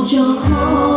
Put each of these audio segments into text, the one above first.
Dara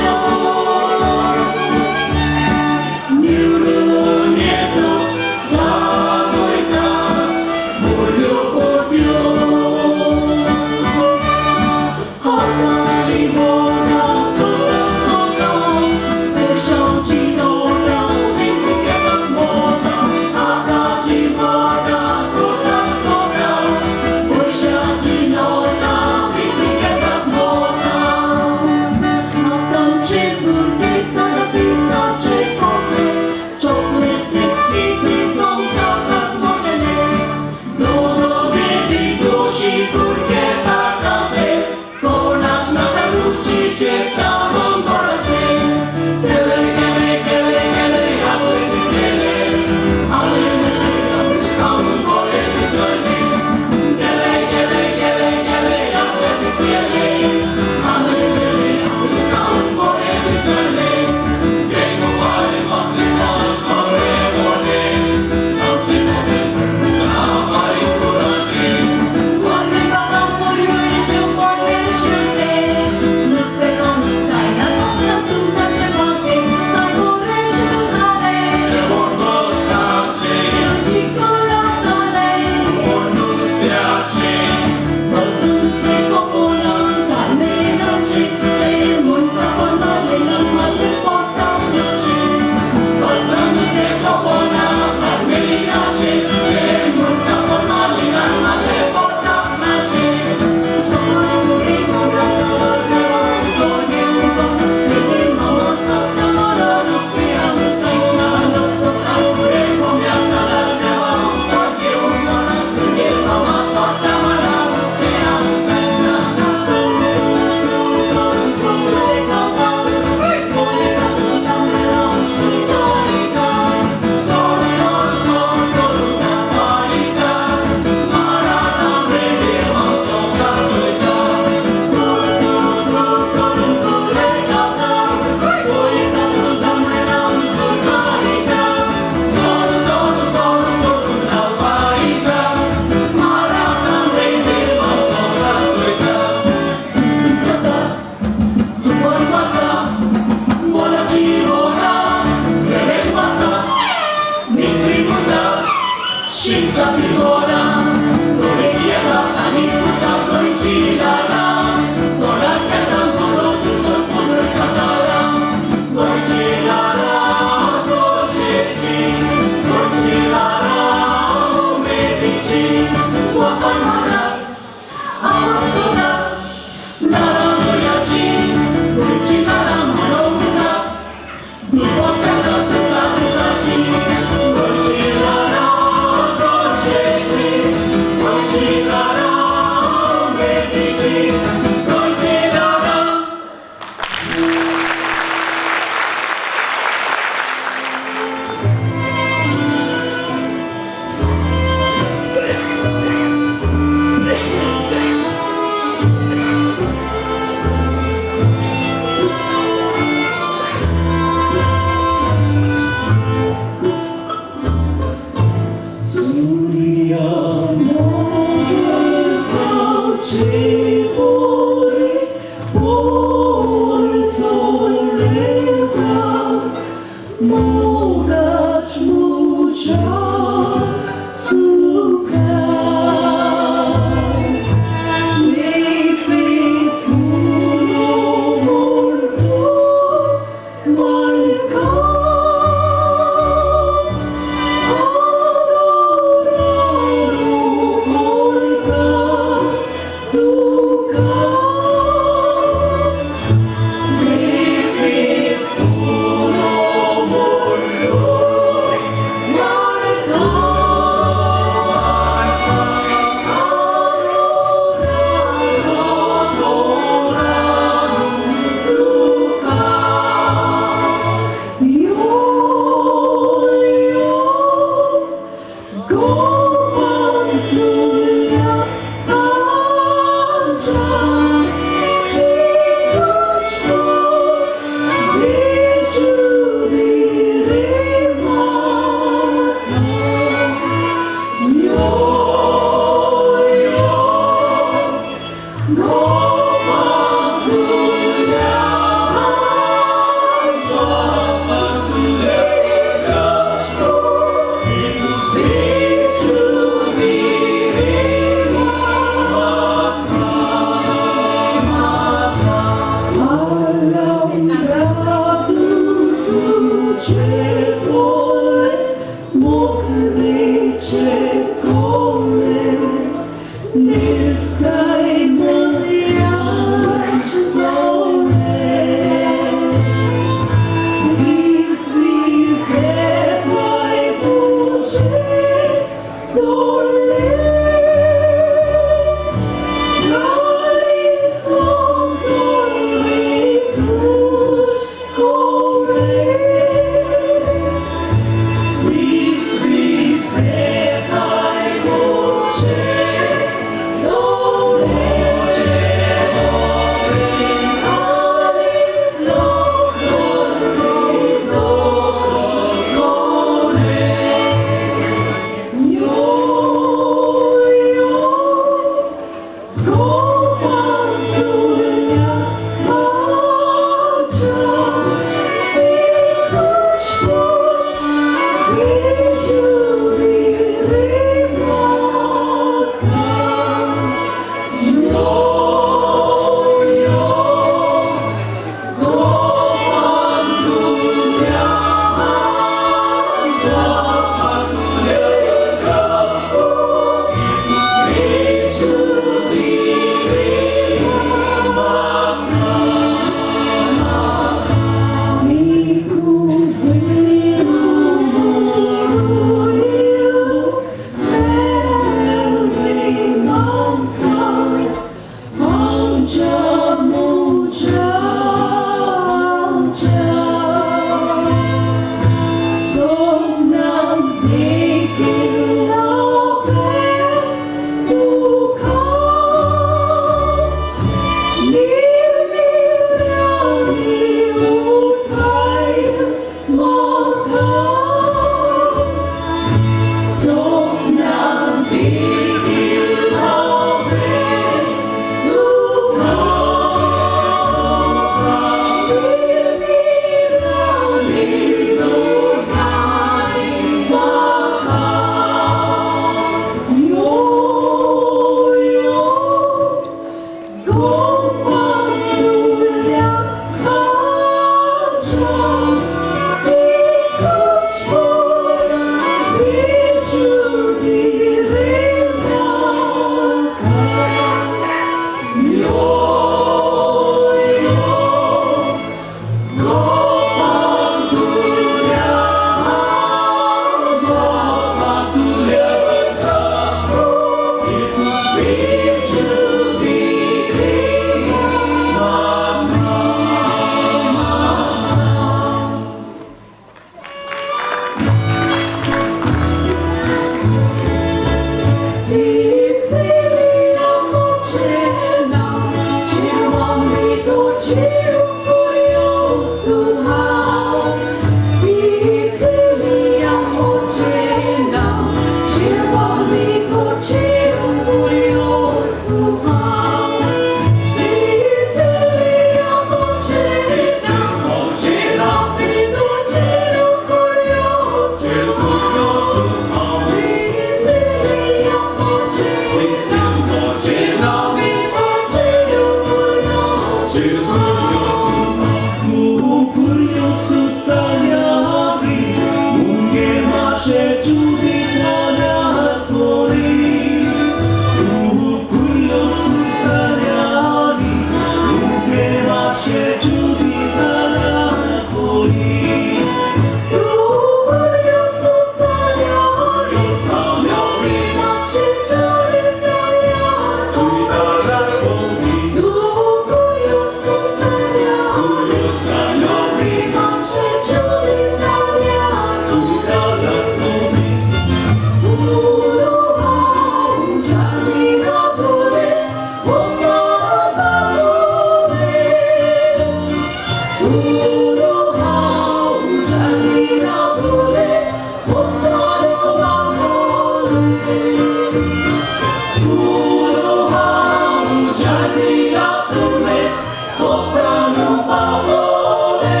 Kokano pavole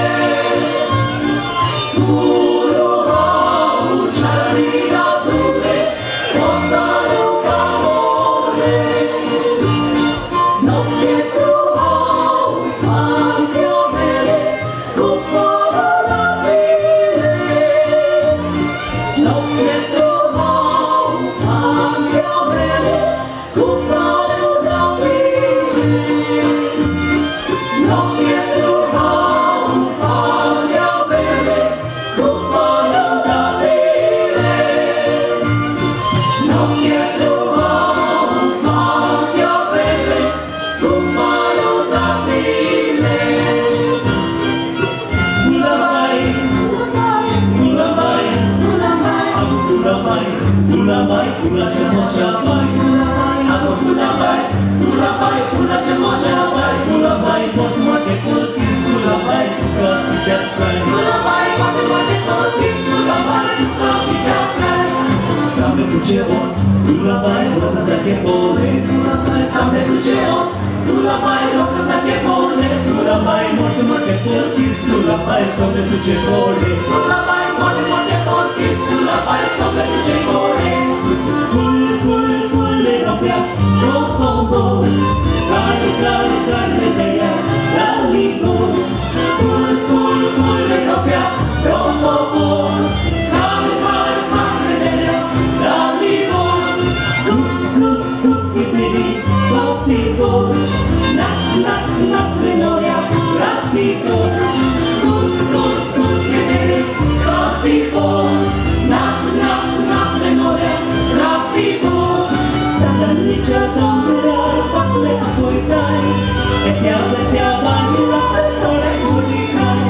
Suruhau Charira Dule Kokano pavole Nokke Truhau Fangya Vele Kuporo Davile Nokke Truhau Fangya Vele Kuporo Davile Nokke Truhau Fangya Vele Kuporo Davile Nokke Truhau Fangya Vele Kuporo Davile Fulamay, ako fulamay, fulamay, fula chamochabay. Ako fulamay, fulamay, fula chamochabay. Fulamay, mote pulpis, fulamay, tuka pikatsay. Fulamay, mote pulpis, fulamay, tuka pikatsay. Kamne tuche on, fulamay, rosa sake pole. Kamne tuche on, fulamay, rosa sake pole. Fulamay, mote pulpis, fulamay, sobre tuche pole. Fulamay, mote pulpis, fulamay, sobre tuche pole. Full Europea, rompo, cari, delia, daligo. Full Europea, rompo, cari, delia, daligo. Itiri, contigo, nuts, memoria, ratico. Itiri, contigo, nuts, memoria, ratico. Suddenly Chadamara, Patle Apoitai, Etia Vanilla, Tore Mulikai.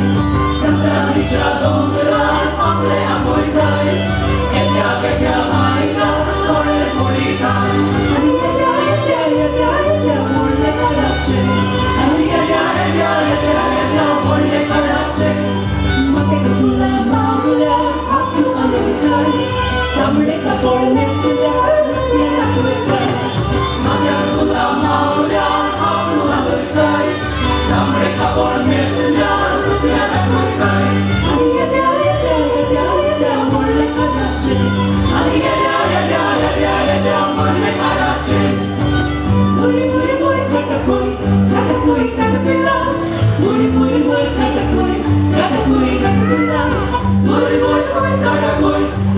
Suddenly Chadamara, Patle Apoitai, Etia Vanilla, Tore Mulikai. Etia, Molle Karache. Etia, Molle Karache. Mate Fula Maula, Aku Alukai. Tamde Kapore Mesula, Rutia Apoitai. Mate Fula Maula, Aku Alukai. Tamde Kapore Mesula, Rutia Apoitai. Etia, Molle Karache. Etia, Molle Karache. Muri, katakoi, katapila. Muri, katakoi, katapila. Muri,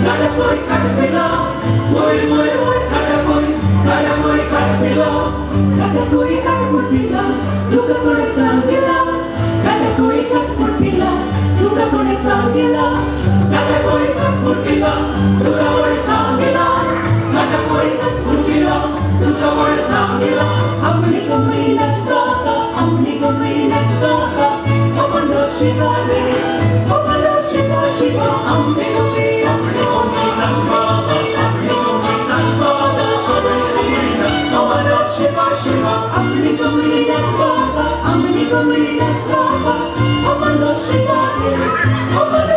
katakoi, katapila. Muri, katakoi, katapila. Katakoi, katapila. Tuka kore sangila. Katakoi, katapila. Tuka kore sangila. Katakoi, katapila. Tuka kore sangila. Katakoi, katapila. Tuka kore sangila. Amni ko may nataka. Komando Shiva. Amni ko may nataka. Komando Shiva. Amni ko may nataka. Komando Shiva.